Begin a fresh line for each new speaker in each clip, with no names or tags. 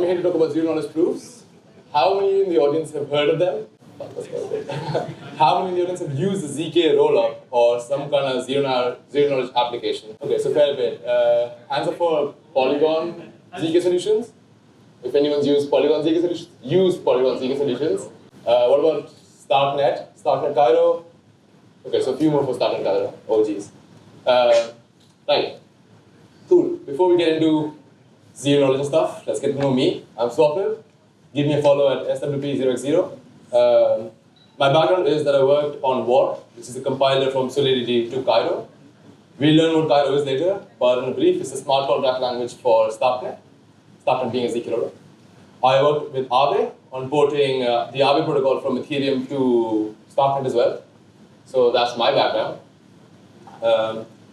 I'm here to talk about zero-knowledge proofs. How many in the audience have heard of them? How many in the audience have used the ZK rollup or some kind of zero-knowledge application? Okay, so fair bit. Hands up for Polygon ZK solutions. If anyone's used Polygon ZK solutions, use Polygon ZK solutions. What about Starknet Cairo? Okay, so a few more for Starknet Cairo. Oh, geez. Right. Cool. Before we get into zero knowledge and stuff, let's get to know me. I'm Swapnil. Give me a follow at SWP0X0. My background is that I worked on WARP, which is a compiler from Solidity to Cairo. We'll learn what Cairo is later, but in a brief, it's a smart contract language for Starknet. Starknet being a ZK rollup. I worked with Aave on porting the Aave protocol from Ethereum to Starknet as well. So that's my background.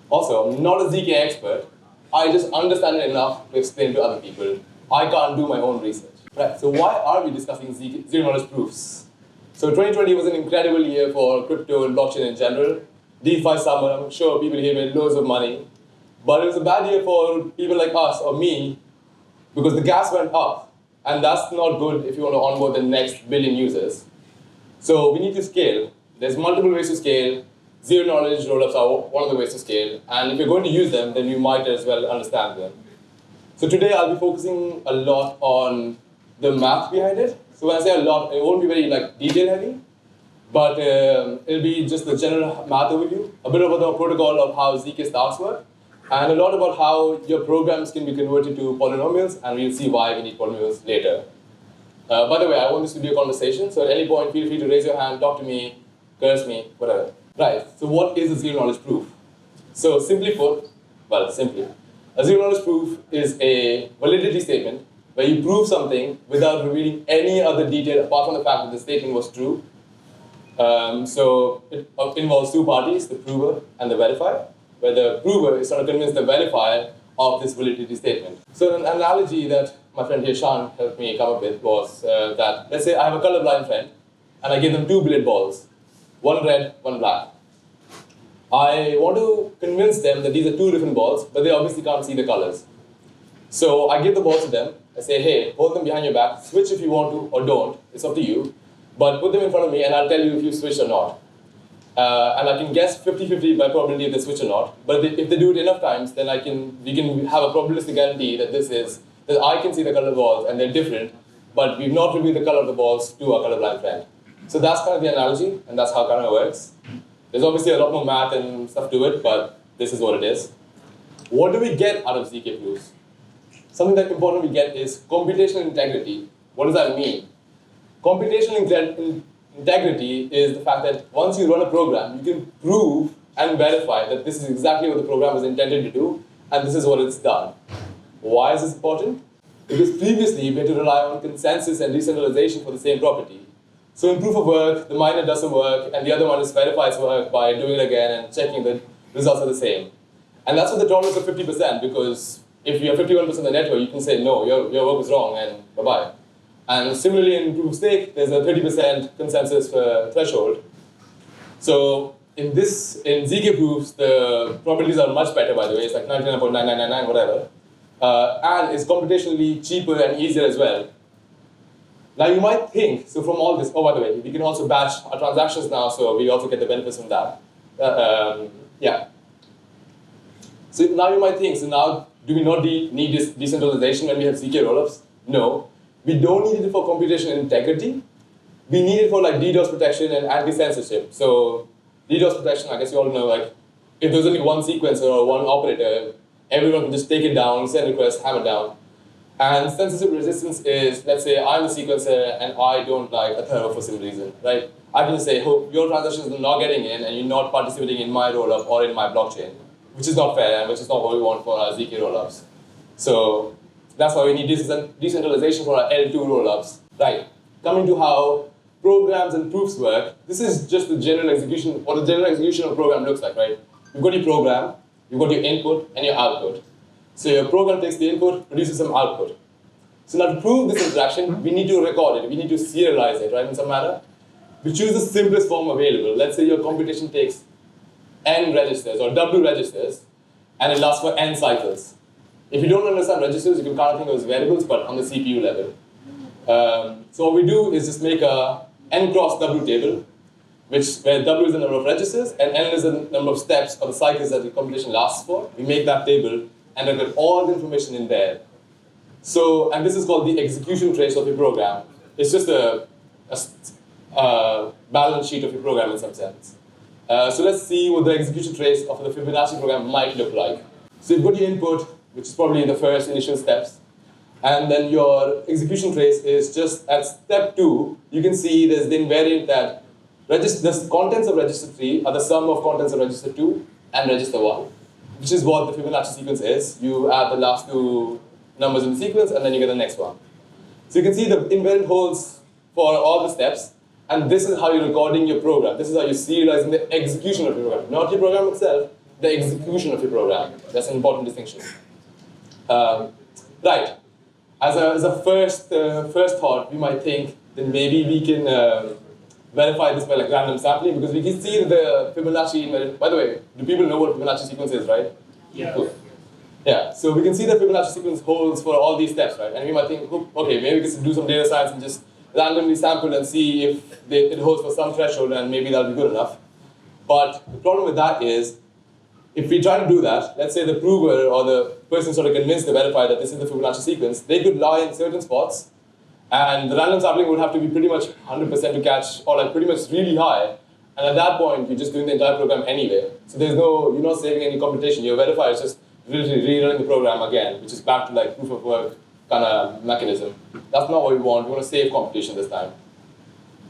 Also, I'm not a ZK expert. I just understand it enough to explain to other people. I can't do my own research. Right, so why are we discussing zero-knowledge proofs? So 2020 was an incredible year for crypto and blockchain in general. DeFi summer, I'm sure people here made loads of money. But it was a bad year for people like us or me because the gas went up. And that's not good if you want to onboard the next billion users. So we need to scale. There's multiple ways to scale. Zero-knowledge rollups are one of the ways to scale. And if you're going to use them, then you might as well understand them. So today I'll be focusing a lot on the math behind it. So when I say a lot, it won't be very detail heavy, but it'll be just the general math overview, a bit about the protocol of how ZK stars work, and a lot about how your programs can be converted to polynomials, and we'll see why we need polynomials later. By the way, I want this to be a conversation, so at any point feel free to raise your hand, talk to me, curse me, whatever. Right, so what is a zero-knowledge proof? So simply put, a zero-knowledge proof is a validity statement where you prove something without revealing any other detail apart from the fact that the statement was true. So it involves two parties, the prover and the verifier, where the prover is trying to convince the verifier of this validity statement. So an analogy that my friend here, Sean, helped me come up with was that, let's say I have a colorblind friend, and I give them two billiard balls, one red, one black. I want to convince them that these are two different balls, but they obviously can't see the colors. So I give the balls to them. I say, hey, hold them behind your back, switch if you want to or don't, it's up to you, but put them in front of me and I'll tell you if you switch or not. And I can guess 50-50 by probability if they switch or not, but if they do it enough times, then we can have a probabilistic guarantee that that I can see the color balls and they're different, but we've not revealed the color of the balls to our colorblind friend. So that's kind of the analogy, and that's how it kind of works. There's obviously a lot more math and stuff to it, but this is what it is. What do we get out of ZK proofs? Something that's important we get is computational integrity. What does that mean? Computational integrity is the fact that once you run a program, you can prove and verify that this is exactly what the program was intended to do, and this is what it's done. Why is this important? Because previously, we had to rely on consensus and decentralization for the same property. So in proof of work, the miner does some work, and the other one just verifies work by doing it again and checking the results are the same. And that's what the tolerance of 50%, because if you have 51% of the network, you can say, no, your work was wrong, and bye-bye. And similarly, in proof of stake, there's a 30% consensus threshold. So in ZK proofs, the probabilities are much better, by the way. It's like 99.9999, whatever. And it's computationally cheaper and easier as well. Now you might think, so from all this, oh, by the way, we can also batch our transactions now, so we also get the benefits from that. Yeah. So now you might think, so now do we not need this decentralization when we have ZK rollups? No. We don't need it for computational integrity. We need it for DDoS protection and anti-censorship. So DDoS protection, I guess you all know, if there's only one sequencer or one operator, everyone can just take it down, send requests, hammer down. And censorship resistance is, let's say I'm a sequencer and I don't like Ethereum for some reason, right? I can just say, oh, your transactions are not getting in and you're not participating in my rollup or in my blockchain, which is not fair and which is not what we want for our ZK rollups. So that's why we need decentralization for our L2 rollups. Right, coming to how programs and proofs work, this is just the general execution, what the general execution of a program looks like, right? You've got your program, you've got your input and your output. So your program takes the input, produces some output. So now to prove this interaction, we need to record it, we need to serialize it, right, in some manner. We choose the simplest form available. Let's say your computation takes n registers or W registers, and it lasts for n cycles. If you don't understand registers, you can kind of think of as variables, but on the CPU level. So what we do is just make a n cross w table, where w is the number of registers and n is the number of steps or the cycles that the computation lasts for. We make that table and then get all the information in there. So, and this is called the execution trace of your program. It's just a balance sheet of your program in some sense. So let's see what the execution trace of the Fibonacci program might look like. So you've got your input, which is probably the first initial steps. And then your execution trace is just at step 2, you can see there's the invariant that the contents of register 3 are the sum of contents of register 2 and register 1, which is what the Fibonacci sequence is. You add the last 2 numbers in the sequence, and then you get the next one. So you can see the invariant holds for all the steps, and this is how you're recording your program. This is how you're serializing the execution of your program. Not your program itself, the execution of your program. That's an important distinction. Right. As a first thought, we might think that maybe we can verify this by like random sampling, because we can see the Fibonacci. By the way, do people know what Fibonacci sequence is, right?
Yeah.
Cool. Yeah, so we can see the Fibonacci sequence holds for all these steps, right? And we might think, okay, maybe we can do some data science and just randomly sample and see if it holds for some threshold, and maybe that'll be good enough. But the problem with that is, if we try to do that, let's say the prover or the person sort of convinced to verify that this is the Fibonacci sequence, they could lie in certain spots, and the random sampling would have to be pretty much 100% to catch, or like pretty much really high. And at that point, you're just doing the entire program anyway. So you're not saving any computation. Your verifier is just literally rerunning the program again, which is back to like proof of work kind of mechanism. That's not what we want. We want to save computation this time.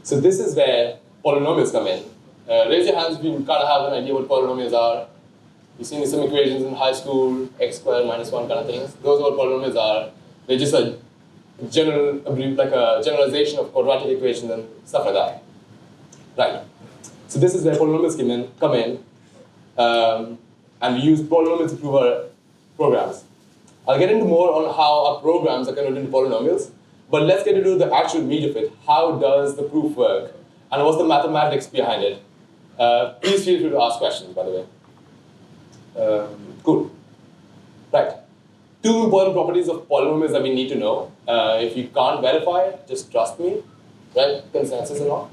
So this is where polynomials come in. Raise your hands if you kind of have an idea what polynomials are. You've seen some equations in high school, x squared minus 1 kind of things. Those are what polynomials are. They're just a generalization of quadratic equations and stuff like that. Right. So this is where polynomials come in. And we use polynomials to prove our programs. I'll get into more on how our programs are converted into polynomials, but let's get into the actual meat of it. How does the proof work? And what's the mathematics behind it? Please feel free to ask questions, by the way. Cool. Right. 2 important properties of polynomials that we need to know. If you can't verify it, just trust me. Right? Consensus and all.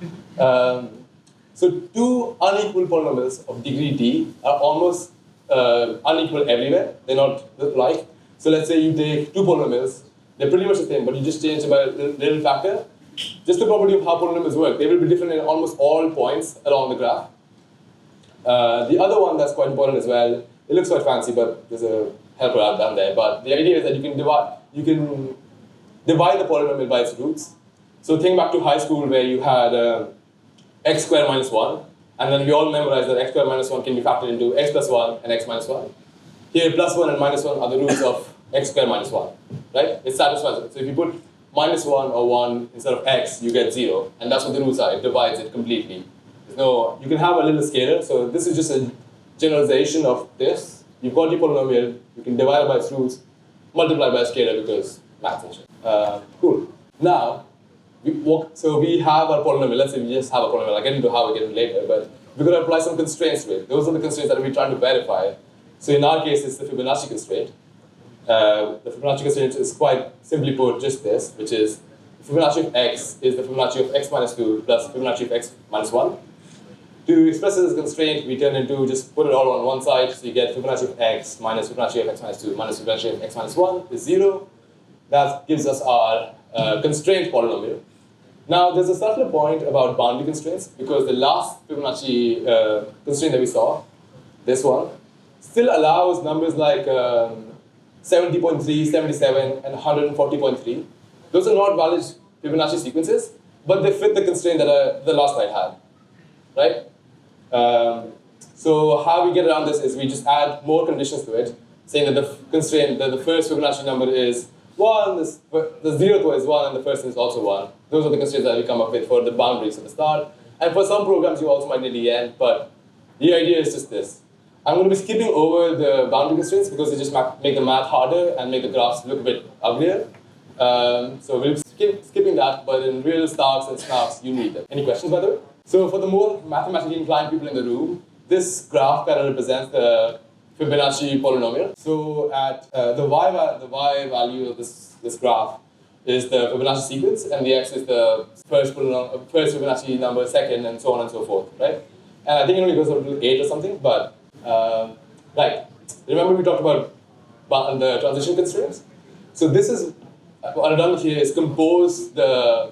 So 2 unequal polynomials of degree d are almost unequal everywhere. They're not like. So let's say you take 2 polynomials. They're pretty much the same, but you just change it by a little factor. Just the property of how polynomials work. They will be different in almost all points along the graph. The other one that's quite important as well, it looks quite fancy, but there's a helper out down there. But the idea is that you can divide the polynomial by its roots. So think back to high school where you had x squared minus 1, and then we all memorized that x squared minus 1 can be factored into x plus 1 and x minus 1. Here, plus 1 and minus 1 are the roots of x squared minus 1, right? It satisfies it. So if you put minus 1 or 1 instead of x, you get 0, and that's what the roots are. It divides it completely. You can have a little scalar, so this is just a generalization of this. You've got your polynomial, you can divide it by its roots, multiply by a scalar because maths and shit. Cool. Now, so we have our polynomial. Let's say we just have a polynomial. I'll get into how we get it later, but we're going to apply some constraints to it. Those are the constraints that we're trying to verify. So in our case, it's the Fibonacci constraint. The Fibonacci constraint is quite simply put just this, which is Fibonacci of x is the Fibonacci of x minus 2 plus Fibonacci of x minus 1. To express this as a constraint, we turn into just put it all on one side, so you get Fibonacci of x minus Fibonacci of x minus 2 minus Fibonacci of x minus 1 is 0. That gives us our constraint polynomial. Now, there's a subtle point about boundary constraints, because the last Fibonacci constraint that we saw, this one, still allows numbers like 70.3, 77, and 140.3. Those are not valid Fibonacci sequences, but they fit the constraint that the last slide had, right? So how we get around this is we just add more conditions to it, saying that the constraint, that the first Fibonacci number is 1, the 0th one is 1, and the first one is also 1. Those are the constraints that we come up with for the boundaries at the start. And for some programs, you also might need the end, but the idea is just this. I'm going to be skipping over the boundary constraints because they just make the math harder and make the graphs look a bit uglier. So we'll be skipping that, but in real stars and snarks, you need them. Any questions, by the way? So for the more mathematically inclined people in the room, this graph kind of represents the Fibonacci polynomial. So at the y value of this graph is the Fibonacci sequence, and the x is the first Fibonacci number, second, and so on and so forth, right? And I think it only goes up to 8 or something, but right. Remember we talked about the transition constraints? So this is, what I've done here is compose the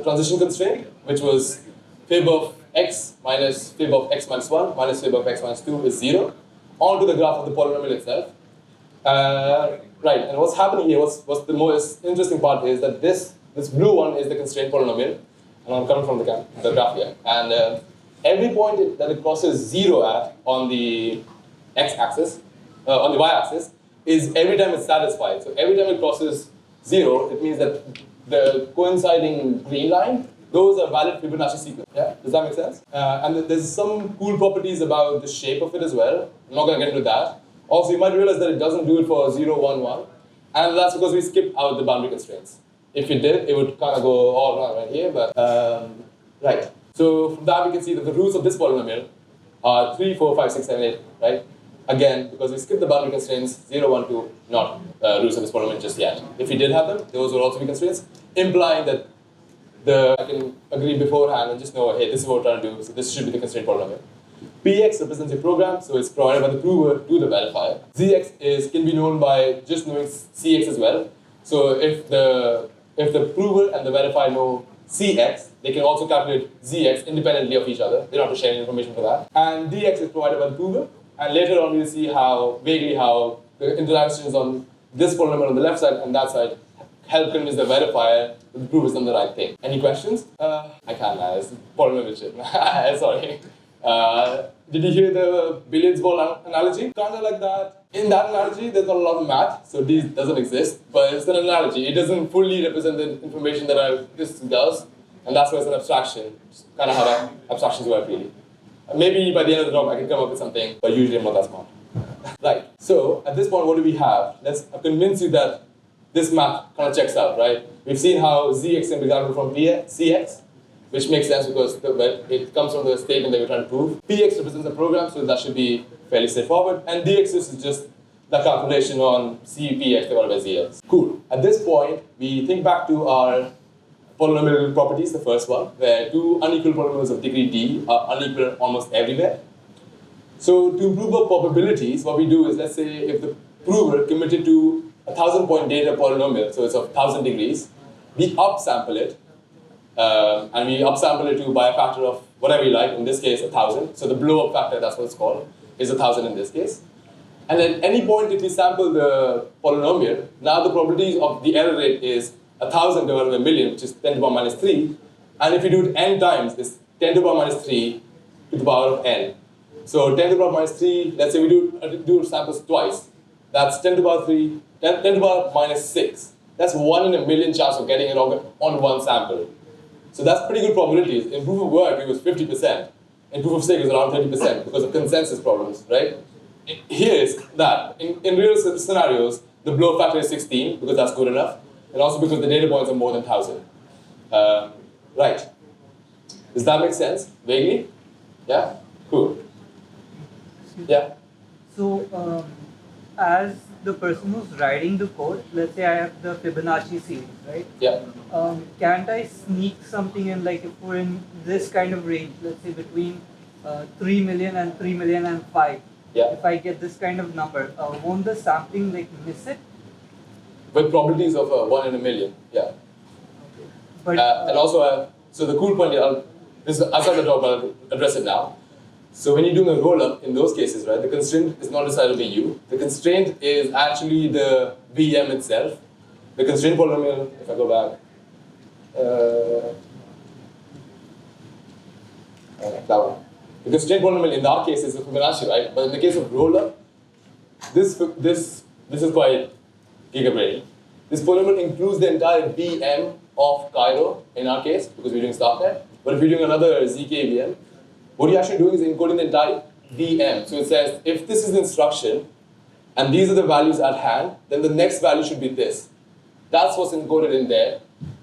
transition constraint, which was fib of x minus fib of x minus 1 minus fib of x minus 2 is 0, onto the graph of the polynomial itself. Right, and what's happening here, what's the most interesting part is that this blue one is the constraint polynomial, and I'm coming from the graph here, and every point that it crosses 0 at on the x-axis, on the y-axis, is every time it's satisfied. So every time it crosses 0, it means that the coinciding green line, those are valid Fibonacci sequence. Yeah, does that make sense? And there's some cool properties about the shape of it as well. I'm not going to get into that. Also, you might realize that it doesn't do it for 0, 1, 1. And that's because we skipped out the boundary constraints. If it did, it would kind of go all around right here, but right. So from that, we can see that the roots of this polynomial are 3, 4, 5, 6, 7, 8, right? Again, because we skipped the boundary constraints, 0, 1, 2, not roots of this polynomial just yet. If we did have them, those would also be constraints, implying that I can agree beforehand and just know, hey, this is what we're trying to do, so this should be the constraint polynomial. Px represents a program, so it's provided by the prover to the verifier. Zx can be known by just knowing Cx as well. So if the prover and the verifier know Cx, they can also calculate Zx independently of each other. They don't have to share any information for that. And Dx is provided by the prover. And later on, we'll see vaguely how the interactions on this polynomial on the left side and that side help convince the verifier that the prover is done the right thing. Any questions? I can't, man. It's polynomial shit. Sorry. Did you hear the billiards ball analogy? Kind of like that. In that analogy, there's not a lot of math, so this doesn't exist, but it's an analogy. It doesn't fully represent the information that this does, and that's why it's an abstraction. It's kind of how abstractions work, really. Maybe by the end of the talk, I can come up with something, but usually I'm not that smart. Right, so at this point, what do we have? Let's convince you that this math kind of checks out, right? We've seen how Zx can be example from Cx, which makes sense because it comes from the statement that we're trying to prove. Px represents a program, so that should be fairly straightforward. And dx is just the calculation on Cpx divided by Zx. Cool. At this point, we think back to our polynomial properties, the first one, where two unequal polynomials of degree d are unequal almost everywhere. So to improve our probabilities, what we do is, let's say if the prover committed to a 1,000-point data polynomial, so it's of 1,000 degrees, we upsample it, and we upsample it to by a factor of whatever you like, in this case 1,000. So the blow-up factor, that's what it's called, is 1,000 in this case. And at any point if we sample the polynomial, now the probability of the error rate is 1,000 divided by a million, which is 10 to the power minus 3. And if you do it n times, it's 10 to the power minus 3 to the power of n. So 10 to the power minus 3, let's say we do samples twice. That's 10 to the power 3, 10 to the power minus 6. That's 1 in a million chance of getting it on one sample. So that's pretty good probabilities. In proof of work, it was 50%. In proof of stake, it was around 30% because of consensus problems, right? Here is that. In real scenarios, the blow factor is 16 because that's good enough, and also because the data points are more than 1,000. Right. Does that make sense? Vaguely? Yeah? Cool. Yeah?
So, as the person who's writing the code, let's say I have the Fibonacci series, right?
Yeah.
Can't I sneak something in, like if we're in this kind of range, let's say between 3 million and 3 million and 5?
Yeah.
If I get this kind of number, won't the sampling like miss it?
With probabilities of 1 in a million, yeah.
Okay. But,
and also, so the cool point here, this is outside the talk, but I'll address it now. So when you're doing a roll-up, in those cases, right, the constraint is not decided by you. The constraint is actually the VM itself. The constraint polynomial, if I go back, that one. The constraint polynomial in our case is a Fibonacci, right? But in the case of roll-up, this is quite gigabrain. This polynomial includes the entire VM of Cairo in our case, because we're doing StarkNet. But if you're doing another ZK VM, what you're actually doing is encoding the entire VM. So it says, if this is the instruction, and these are the values at hand, then the next value should be this. That's what's encoded in there.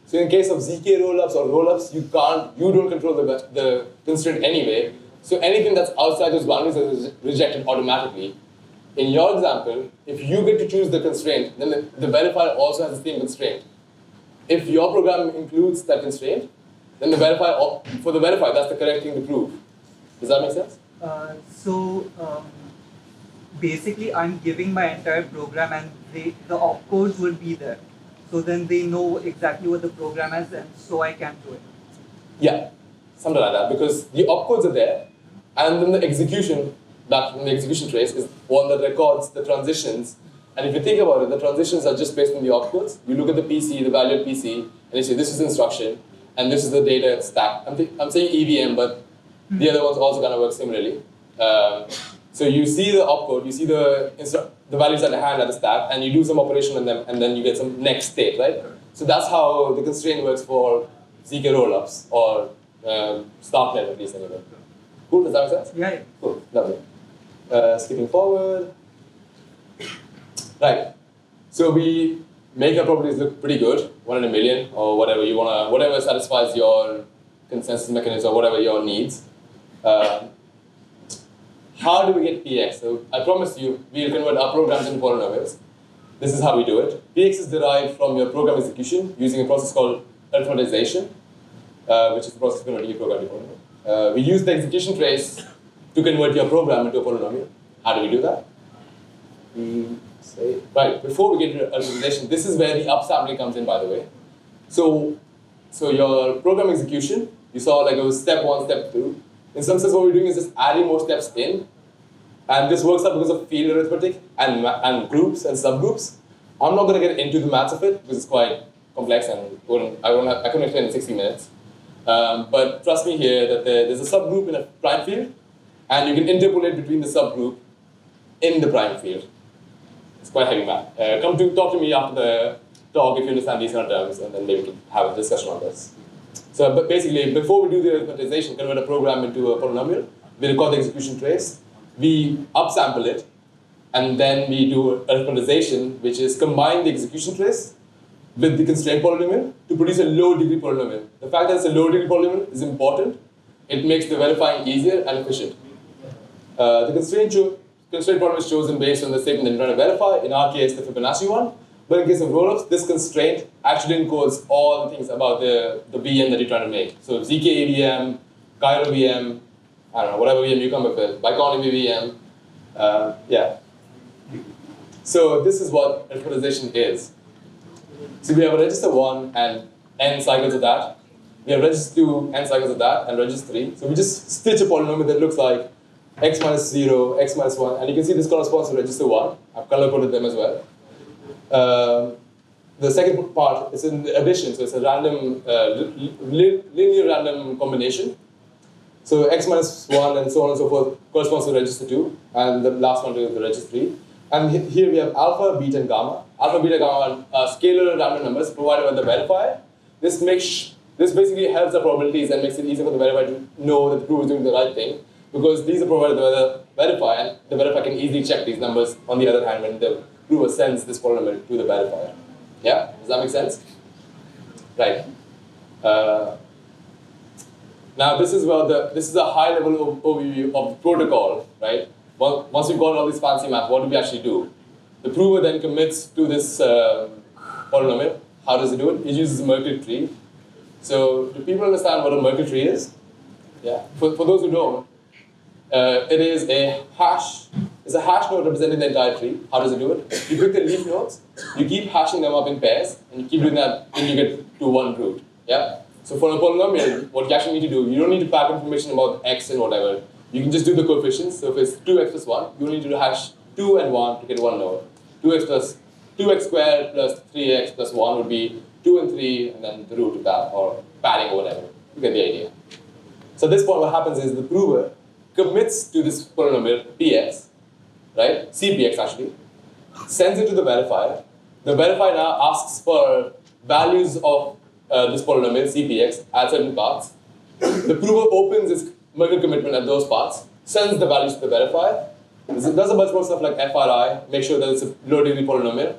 So in case of ZK rollups or rollups, you don't control the constraint anyway. So anything that's outside those boundaries is rejected automatically. In your example, if you get to choose the constraint, then the verifier also has the same constraint. If your program includes that constraint, then the verifier, for the verifier, that's the correct thing to prove. Does that make sense?
Basically, I'm giving my entire program, and the opcodes will be there. So then they know exactly what the program is, and so I can do it.
Yeah, something like that, because the opcodes are there, and then the execution, that in the execution trace, is one that records the transitions. And if you think about it, the transitions are just based on the opcodes. You look at the PC, the value of PC, and you say this is instruction, and this is the data stack. I'm saying EVM, but the other ones also kind of work similarly. So you see the opcode, you see the values at the hand at the stack, and you do some operation on them, and then you get some next state, right? So that's how the constraint works for ZK rollups, or StarkNet at least anyway. Cool, does that make sense?
Yeah.
Cool, lovely. Skipping forward. Right, so we make our properties look pretty good, 1 in a million, or whatever you wanna, whatever satisfies your consensus mechanism or whatever your needs. How do we get PX? So I promised you, we'll convert our programs into polynomials. This is how we do it. PX is derived from your program execution using a process called arithmetization, which is the process of converting your program to polynomial. We use the execution trace to convert your program into a polynomial. How do we do that? Right, before we get to arithmetization, this is where the upsampling comes in, by the way. So your program execution, you saw like it was step 1, step 2. In some sense, what we're doing is just adding more steps in. And this works out because of field arithmetic and groups and subgroups. I'm not going to get into the maths of it because it's quite complex and I couldn't explain in 60 minutes. But trust me here that there's a subgroup in a prime field, and you can interpolate between the subgroup in the prime field. It's quite heavy math. Talk to me after the talk if you understand these kind of terms, and then maybe we can have a discussion on this. So, but basically, before we do the arithmetization, convert a program into a polynomial, we record the execution trace, we upsample it, and then we do arithmetization, which is combine the execution trace with the constraint polynomial to produce a low-degree polynomial. The fact that it's a low-degree polynomial is important. It makes the verifying easier and efficient. The constraint polynomial is chosen based on the statement that you're trying to verify, in our case, the Fibonacci one. But in case of rollups, this constraint actually encodes all the things about the VM that you're trying to make. So ZK VM, Cairo VM, I don't know, whatever VM you come up with, Biconomy VM, yeah. So this is what arithmetization is. So we have a register 1 and n cycles of that. We have register 2, n cycles of that, and register 3. So we just stitch a polynomial that looks like x minus 0, x minus 1, and you can see this corresponds to register 1. I've color-coded them as well. The second part is in addition, so it's a random, linear random combination. So x minus 1 and so on and so forth corresponds to register 2, and the last one is the register 3. And here we have alpha, beta, and gamma. Alpha, beta, gamma are scalar random numbers provided by the verifier. This basically helps the probabilities and makes it easier for the verifier to know that the proof is doing the right thing, because these are provided by the verifier, and the verifier can easily check these numbers on the other hand when the prover sends this polynomial to the verifier. Yeah? Does that make sense? Right. Now this is a high level overview of the protocol, right? Once we've got all these fancy math, what do we actually do? The prover then commits to this polynomial. How does it do it? It uses a Merkle tree. So do people understand what a Merkle tree is? Yeah. For those who don't, it is a hash. It's a hash node representing the entire tree. How does it do it? You pick the leaf nodes, you keep hashing them up in pairs, and you keep doing that until you get to one root. Yeah? So for a polynomial, what you actually need to do, you don't need to pack information about x and whatever. You can just do the coefficients. So if it's 2x plus 1, you need to hash 2 and 1 to get one node. 2x squared plus 3x plus 1 would be 2 and 3, and then the root of that, or padding or whatever. You get the idea. So at this point, what happens is the prover commits to this polynomial px, right? Cpx actually, sends it to the verifier. The verifier now asks for values of this polynomial cpx at certain paths. The prover opens its Merkle commitment at those paths, sends the values to the verifier. It does a bunch more stuff like FRI, make sure that it's a low-degree polynomial,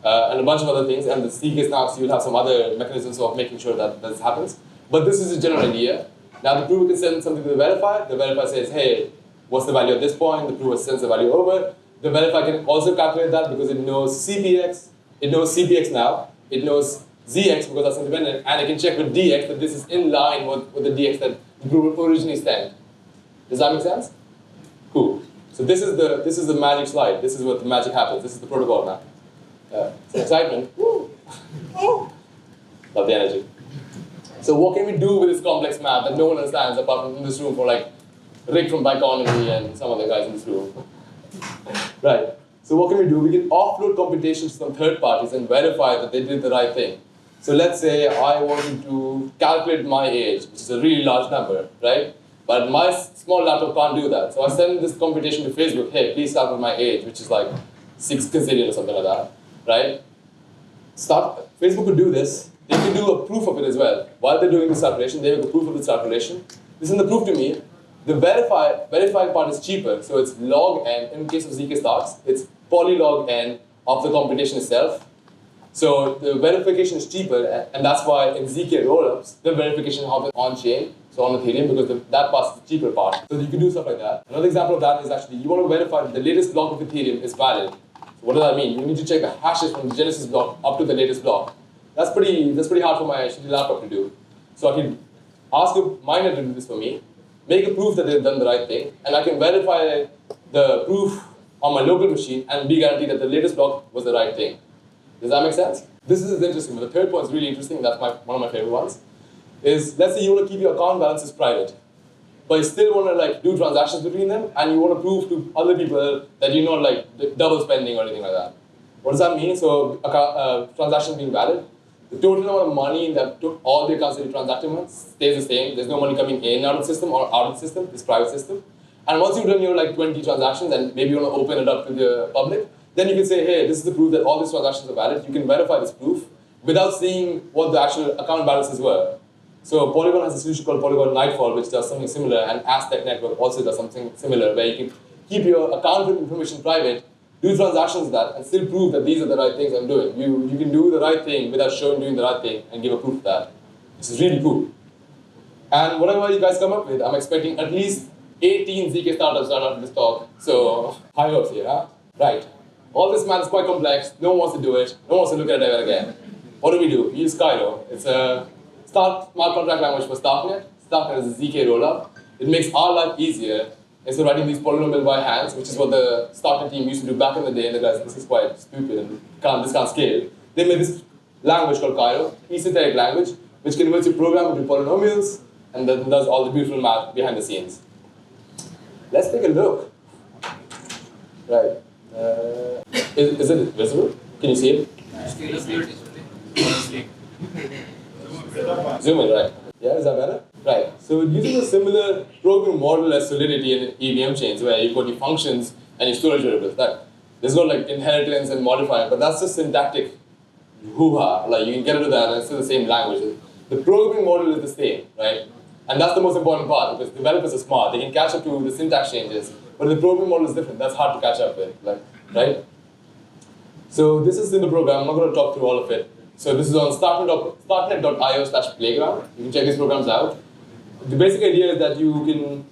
and a bunch of other things. And the C case now, so you'll have some other mechanisms of making sure that this happens. But this is a general idea. Now the prover can send something to the verifier. The verifier says, hey, what's the value at this point? The prover sends the value over. the verify can also calculate that because it knows CPX, it knows CPX now, it knows ZX because that's independent, and it can check with DX that this is in line with the DX that the group originally sent. Does that make sense? Cool. So this is the magic slide. This is what the magic happens. This is the protocol now. It's excitement. Woo. Love the energy. So what can we do with this complex map that no one understands apart from in this room for like Rick from Bioeconomy and some other guys in this room? Right. So what can we do? We can offload computations from third parties and verify that they did the right thing. So let's say I wanted to calculate my age, which is a really large number, right? But my small laptop can't do that. So I send this computation to Facebook, hey, please calculate my age, which is like 6 gazillion or something like that, right? Facebook could do this. They can do a proof of it as well. While they're doing this calculation, they make a proof of this calculation. Listen to the proof to me. The verifying part is cheaper, so it's log n. In case of ZK stocks, it's polylog n of the computation itself. So the verification is cheaper, and that's why in ZK rollups, the verification happens on-chain, so on Ethereum, because that part is the cheaper part. So you can do stuff like that. Another example of that is actually, you want to verify that the latest block of Ethereum is valid. So what does that mean? You need to check the hashes from the Genesis block up to the latest block. That's pretty hard for my shitty laptop to do. So I can ask a miner to do this for me, make a proof that they've done the right thing, and I can verify the proof on my local machine and be guaranteed that the latest block was the right thing. Does that make sense? This is interesting, but the third point is really interesting. That's one of my favorite ones. Is let's say you want to keep your account balances private, but you still want to like do transactions between them, and you want to prove to other people that you're not like double spending or anything like that. What does that mean? So transactions being valid, the total amount of money that all the accounts that you transacted with stays the same. There's no money coming in out of the system or out of the system, this private system. And once you've done your like 20 transactions and maybe you want to open it up to the public, then you can say, hey, this is the proof that all these transactions are valid. You can verify this proof without seeing what the actual account balances were. So Polygon has a solution called Polygon Nightfall, which does something similar, and Aztec Network also does something similar, where you can keep your account information private, do transactions with that, and still prove that these are the right things I'm doing. You can do the right thing without showing doing the right thing and give a proof of that. This is really cool. And whatever you guys come up with, I'm expecting at least 18 ZK startups out of this talk. So high hopes here, huh? Right. All this math is quite complex. No one wants to do it. No one wants to look at it ever again. What do? We use Cairo. It's a smart contract language for Starknet. Starknet is a ZK rollup. It makes our life easier instead of writing these polynomial by hands, which is what the Starknet team used to do back in the day. And the guys, this is quite stupid and this can't scale. They made this language called Cairo, esoteric language, which converts your program into polynomials and then does all the beautiful math behind the scenes. Let's take a look. Right. Is it visible? Can you see it? Zoom in, right. Yeah, is that better? Right. So using a similar programming model as Solidity and EVM chains, where you've got your functions and your storage variables. There's no like inheritance and modifying, but that's just syntactic hoo-ha. Like you can get into that and it's still the same language. The programming model is the same, right? And that's the most important part because developers are smart. They can catch up to the syntax changes, but the programming model is different. That's hard to catch up with, right? So this is in the program. I'm not going to talk through all of it. So this is on starknet.io/playground. You can check these programs out. The basic idea is that you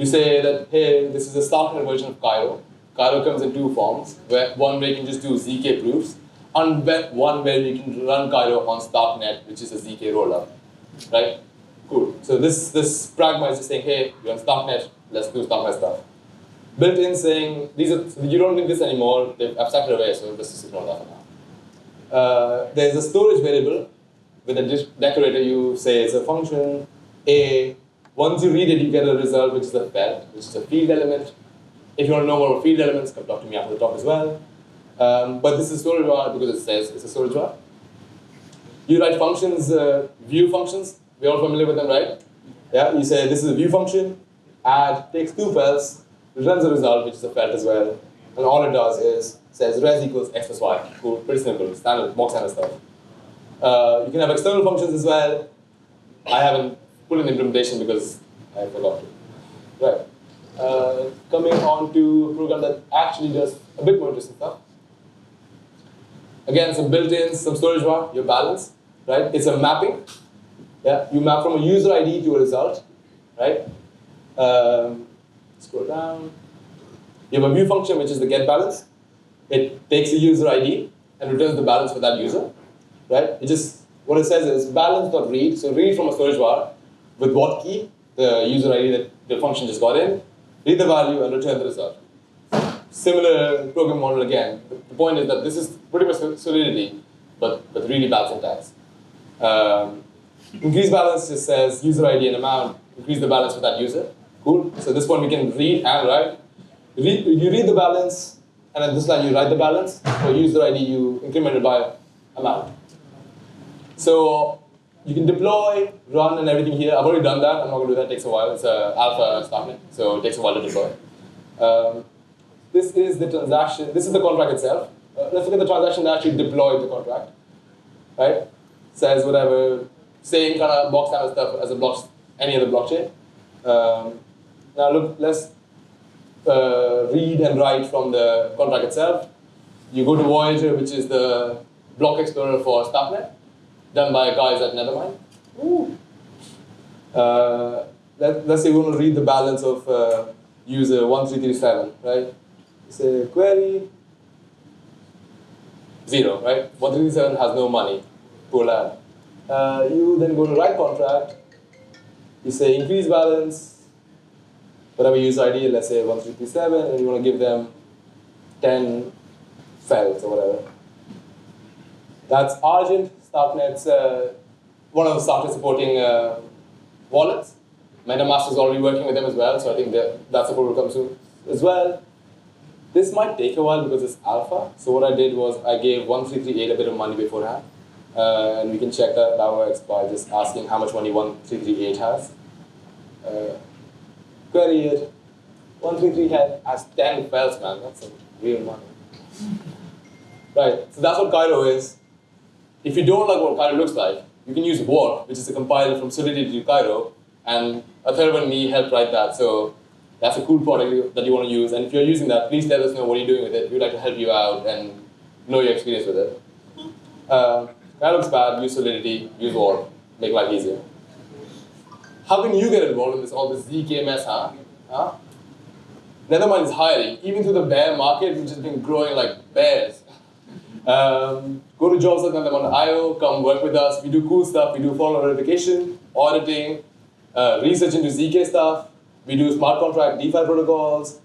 say that, hey, this is a Starknet version of Cairo. Cairo comes in two forms, one where you can just do ZK proofs, and one where you can run Cairo on Starknet, which is a ZK rollup, right? Cool. So this pragma is just saying, hey, you're on Starknet, let's do Starknet stuff. Built-in saying, you don't need this anymore, they've abstracted away, so let's just ignore that for now. There's a storage variable. With a decorator, you say it's a function, A. Once you read it, you get a result, which is a fed, which is a field element. If you want to know more about field elements, come talk to me after the talk as well. But this is storage var because it says it's a storage var. You write functions, view functions. We're all familiar with them, right? Yeah, you say this is a view function, add, takes two files, returns a result, which is a fed as well. And all it does is says res equals x plus y. Cool, pretty simple, standard, box standard stuff. You can have external functions as well. I haven't put in the implementation because I forgot to. Right. Coming on to a program that actually does a bit more interesting stuff. Again, some built-ins, some storage var, your balance, right? It's a mapping. Yeah, you map from a user ID to a result, right? Scroll down. You have a view function, which is the get balance. It takes the user ID and returns the balance for that user, right? What it says is balance.read, so read from a storage var with what key, the user ID that the function just got in, read the value and return the result. Similar program model again. The point is that this is pretty much Solidity, but really bad syntax. Increase balance just says user ID and amount, increase the balance for that user. Cool. So at this point we can read and write. You read the balance, and at this line you write the balance. For user ID you increment it by amount. So you can deploy, run, and everything here. I've already done that. I'm not going to do that. It takes a while. It's an alpha startnet, so it takes a while to deploy. This is the transaction. This is the contract itself. Let's look at the transaction that actually deployed the contract. Right? Says whatever, same kind of box kind of stuff as any other blockchain. Now look, let's read and write from the contract itself. You go to Voyager, which is the block explorer for Starknet, done by guys at Nethermind. Let's say we want to read the balance of user 1337, right? Say query 0, right? 1337 has no money, poor lad. You then go to write contract. You say increase balance, whatever user ID, let's say 1337, and you want to give them 10 fells or whatever. That's Argent, Starknet's one of the Starknet supporting wallets. MetaMask is already working with them as well, so I think that support will come soon as well. This might take a while because it's alpha. So what I did was I gave 1338 a bit of money beforehand. And we can check that works by just asking how much money 1338 has. Query it. 1338 has 10 fells, man. That's some real money. Right, so that's what Cairo is. If you don't like what Cairo looks like, you can use Warp, which is a compiler from Solidity to Cairo, and Atharva and me helped write that. So that's a cool product that you want to use. And if you're using that, please let us know what you're doing with it. We'd like to help you out and know your experience with it. That looks bad. Use Solidity, use Warp, make life easier. How can you get involved in all this ZK mess, huh? Nethermind is hiring, even through the bear market, which has been growing like bears. Go to jobs.nethermind.io, come work with us. We do cool stuff. We do follow notification, auditing, research into ZK stuff. We do smart contract DeFi protocols.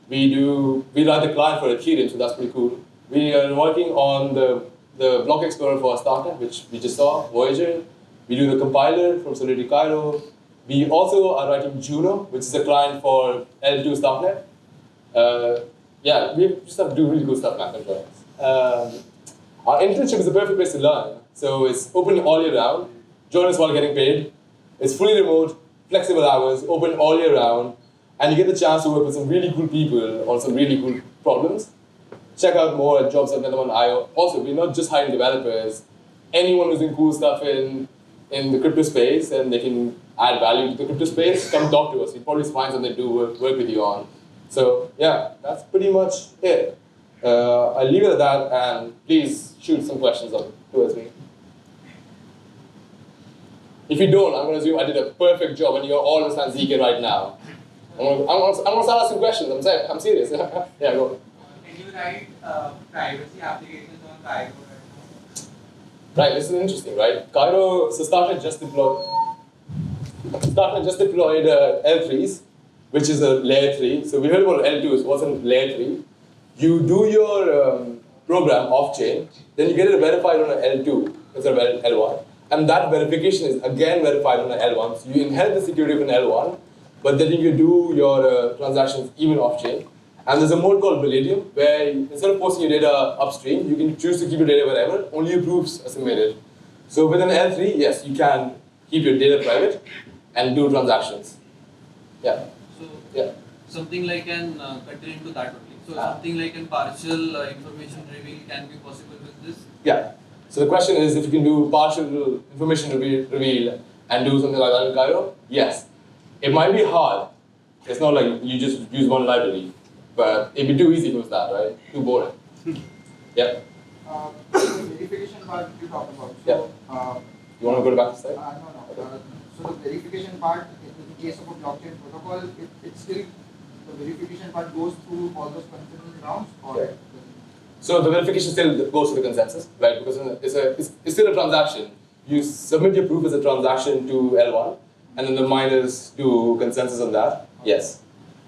We write the client for Ethereum, so that's pretty cool. We are working on the block explorer for Starknet, which we just saw, Voyager. We do the compiler from Solidity Cairo. We also are writing Juno, which is a client for L2 Starknet. We just have to do really cool stuff, man. Our internship is the perfect place to learn. So it's open all year round. Join us while getting paid. It's fully remote, flexible hours, open all year round, and you get the chance to work with some really cool people on some really cool problems. Check out more at jobs.nethermind.io. Also, we're not just hiring developers. Anyone who's doing cool stuff in the crypto space and they can add value to the crypto space, come talk to us. We'll probably find something to work with you on. So yeah, that's pretty much it. I'll leave it at that, and please shoot some questions up towards me. If you don't, I'm going to assume I did a perfect job and you all understand ZK right now. I'm going to start asking questions. I'm serious. Yeah, go.
Can you write privacy applications on Cairo?
Right, this is interesting, right? Cairo, so Starknet just deployed L3s, which is a layer 3. So we heard about L2s, what's in layer 3? You do your program off-chain, then you get it verified on an L2 instead of L1. And that verification is again verified on an L1. So you inherit the security of an L1, but then you do your transactions even off-chain. And there's a mode called Palladium, where instead of posting your data upstream, you can choose to keep your data wherever, only your proofs are submitted. So with an L3, yes, you can keep your data private and do transactions. Yeah.
So
yeah.
something like an continue to that only. So something like an partial information reveal can be possible with this?
Yeah. So the question is, if you can do partial information reveal and do something like that in Cairo, yes. It might be hard. It's not like you just use one library, but it'd be too easy if it was that, right? Too boring. Yep.
The verification part you talked about. So,
you want to go back to slide?
No. So the verification part, in the case of a blockchain protocol, it's still the verification part goes through all those consensus rounds, or
Yeah. So the verification still goes to the consensus, right? Because it's still a transaction. You submit your proof as a transaction to L1, and then the miners do consensus on that. Yes.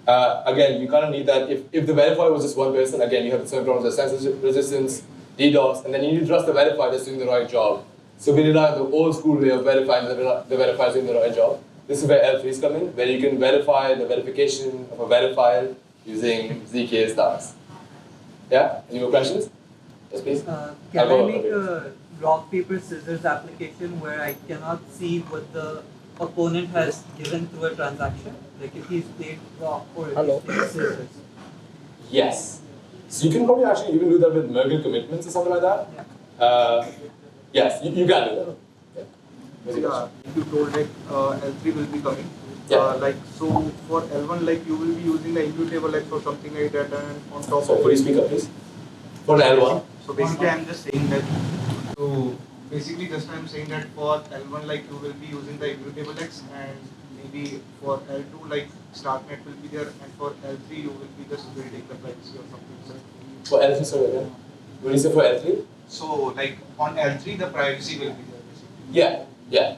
Again, you kind of need that. If the verifier was just one person, again, you have the same problems as censorship resistance, DDoS, and then you need to trust the verifier that's doing the right job. So we rely on the old school way of verifying the verifier is doing the right job. This is where L3s come in, where you can verify the verification of a verifier using ZK stars. Yeah? Any more questions? Yes, please.
Can I make a rock, paper, scissors application where I cannot see what the opponent has given through a transaction? Like if he's played rock or if he's played scissors?
Yes. So you can probably actually even do that with Merkle commitments or something like that.
Yeah.
Yes, you can do that.
Yeah, you told like L3 will be coming.
Yeah.
Like so for L1, like you will be using the immutable X or something like that, and on top
Sorry,
of
could you
it.
speak up, please? For the L1.
So basically, I'm just saying that. So basically, just I'm saying that for L1, like you will be using the immutable X, and maybe for L2, like Starknet will be there, and for L3, you will be just building the privacy or something. So,
For L3, sorry again. What did you say for L3?
so like on L3, the privacy will be there basically.
Yeah, yeah.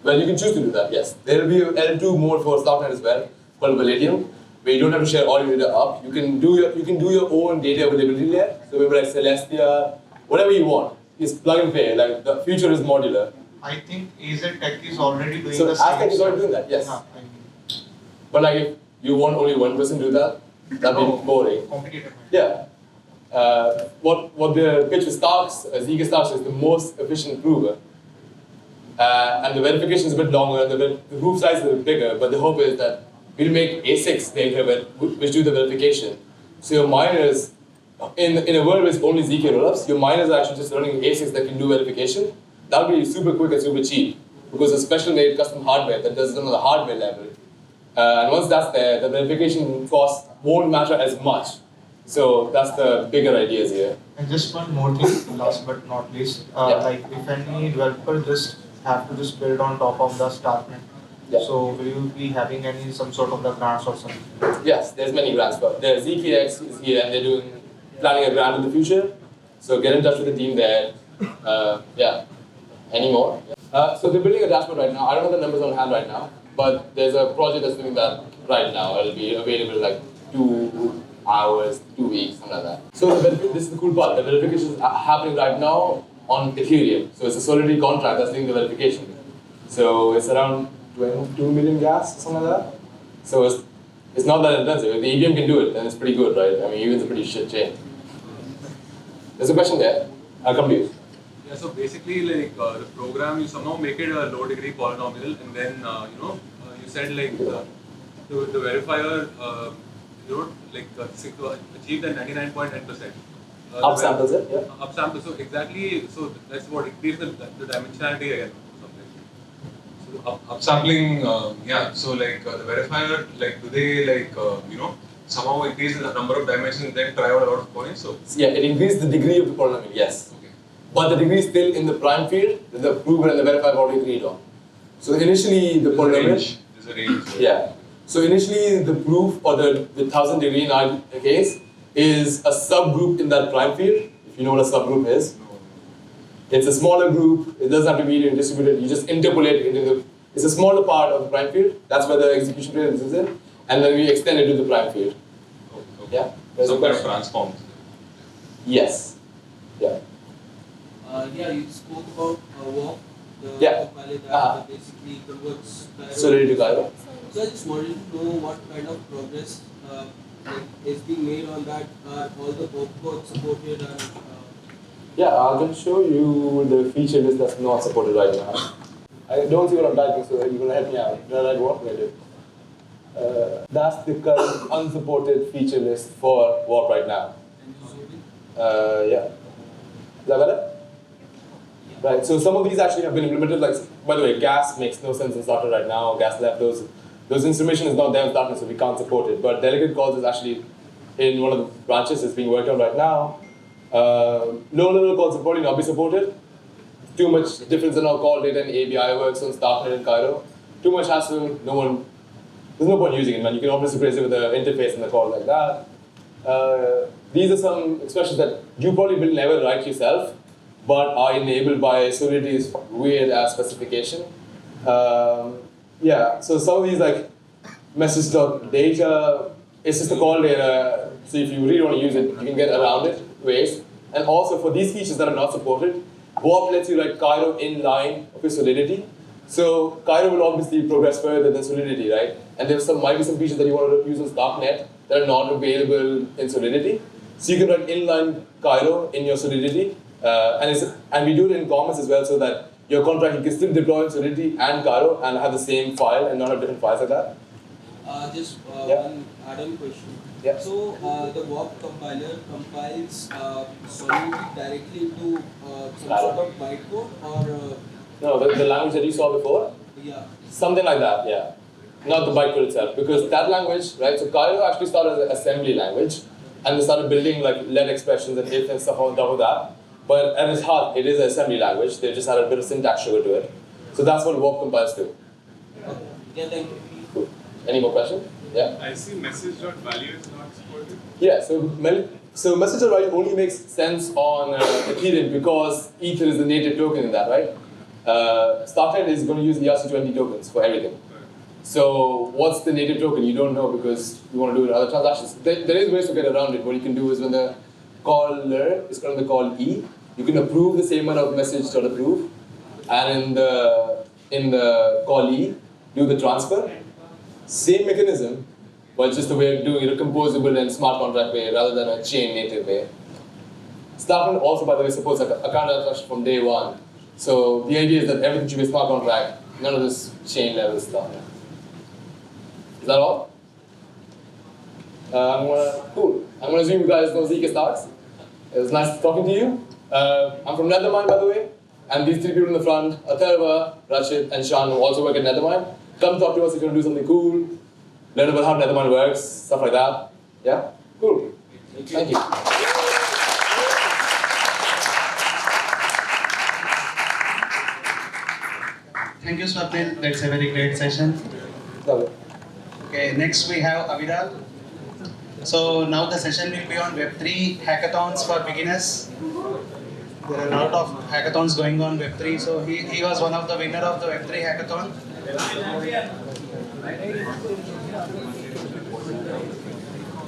Well, you can choose to do that, yes. There will be a L2 mode for Starknet as well, called Palladium, where you don't have to share all your data up. You can do your own data availability layer. So maybe like Celestia, whatever you want. It's plug and play. Like the future is modular.
I think AZ Tech is already doing
So
the same.
Aztec is already doing that, yes.
Yeah, I mean,
But like if you want only one person to do that, that'd be boring.
competitive.
Yeah. What the pitch with Starks, ZK Starks is the most efficient prover. And the verification is a bit longer, and the proof size is a bit bigger, but the hope is that we'll make ASICs data which do the verification. So your miners, in a world with only ZK rollups, your miners are actually just running ASICs that can do verification. That'll be super quick and super cheap, because it's special made custom hardware that does it on the hardware level. And once that's there, the verification cost won't matter as much. So that's the bigger ideas here.
And just one more thing, last but not least, like if any developer just have to just build on top of the Starknet.
Yeah.
So will you be having any some sort of the grants or something?
Yes, there's many grants, but the ZKX is here and they're planning a grant in the future. So get in touch with the team there. Yeah. Any more? So they're building a dashboard right now. I don't have the numbers on hand right now, but there's a project that's doing that right now. It'll be available like 2 hours, 2 weeks, something like that. So this is the cool part. The verification is happening right now on Ethereum. So it's a Solidity contract that's doing the verification. So it's around 22 million gas, something like that. So it's not that intensive. If the EVM can do it, then it's pretty good, right? I mean, EVM is a pretty shit chain. There's a question there. I'll come to you.
Yeah, so basically, like the program, you somehow make it a low degree polynomial, and then you said like the verifier, achieve the 99.9%.
Upsamples it, yeah.
Upsample. So exactly, so that's what increase the dimensionality again. So upsampling, yeah. So like the verifier, like do they like somehow increase the number of dimensions and then try out a lot of points? So
Yeah, it increased the degree of the polynomial, yes.
okay.
But the degree is still in the prime field that the prover and the verifier already agreed on. So initially the polynomial.
There's a range.
Yeah. So initially the proof or the 1000 degree in our case is a subgroup in that prime field, if you know what a subgroup is. It's a smaller group, it doesn't have to be distributed, you just interpolate it into the, it's a smaller part of the prime field, that's where the execution period is in, and then we extend it to the prime field.
Okay.
Yeah? There's a
Some kind of
question.
transforms.
Yes. Yeah.
Yeah, you spoke about WAP, the
Yeah.
compiler that basically converts Cairo.
Solidity to Cairo.
So I just wanted to know what kind of progress is being made on that. Are all the opcodes supported? And,
Yeah, I can show you the feature list that's not supported right now. I don't see what I'm typing, so you're going to help me out. Did I write what? I did. That's the current unsupported feature list for WARP right now. Yeah. Is that better? Right, so some of these actually have been implemented, like, by the way, gas makes no sense in Starter right now, gas left, those information is not there in Starter, so we can't support it. But delegate calls is actually in one of the branches, it's being worked on right now. Low-level calls will probably not be supported. Too much difference in our call data and ABI works on Starknet and Cairo. Too much hassle, no one there's no point using it, man. You can obviously replace it with the interface and the call like that. These are some expressions that you probably will never write yourself, but are enabled by Solidity's weird ass specification. Yeah, so some of these like message.data, it's just a call data, so if you really want to use it, you can get around it ways. And also for these features that are not supported, Warp lets you write Cairo in line with Solidity. So Cairo will obviously progress further than Solidity, right? And there might be some features that you want to use on Starknet that are not available in Solidity. So you can write inline Cairo in your Solidity, and we do it in comments as well, so that your contract you can still deploy in Solidity and Cairo and have the same file and not have different files like that.
One add-on question.
Yeah.
So the WAP compiler compiles Solidity directly into some sort of bytecode, or
No, the language that you saw before?
yeah.
Something like that, yeah. Not the bytecode itself, because that language, right? So Cairo actually started as an assembly language, and they started building like let expressions and if and stuff on top of that. But at its heart, it is an assembly language. They just had a bit of syntax sugar to it. So that's what WAP compiles do.
Yeah, thank you.
Cool. Any more questions? Yeah.
I see message.value is not supported.
Yeah. So message.value only makes sense on Ethereum because Ether is the native token in that, right? Starknet is going to use ERC20 tokens for everything. So what's the native token? You don't know because you want to do it in other transactions. There is ways to get around it. What you can do is when the caller is called the call E, you can approve the same amount of message.approve, and in the call E, do the transfer. Same mechanism, but just a way of doing it, a composable and smart contract way rather than a chain native way. Starknet also, by the way, supports account abstraction from day one. So the idea is that everything should be a smart contract, none of this chain level stuff. Is that all? Cool. I'm gonna assume you guys know ZK Stars. It was nice talking to you. I'm from Nethermind, by the way, and these three people in the front, Atharva, Rashid, and Shan, who also work at Nethermind. Come talk to us if you want to do something cool, learn about how Nethermind works, stuff like that. Yeah? Cool. Thank you.
Thank you, Swapnil. That's a very great session.
Love it.
Okay, next we have Aviral. So now the session will be on Web3 hackathons for beginners. There are a lot of hackathons going on Web3. So he was one of the winner of the Web3 hackathon.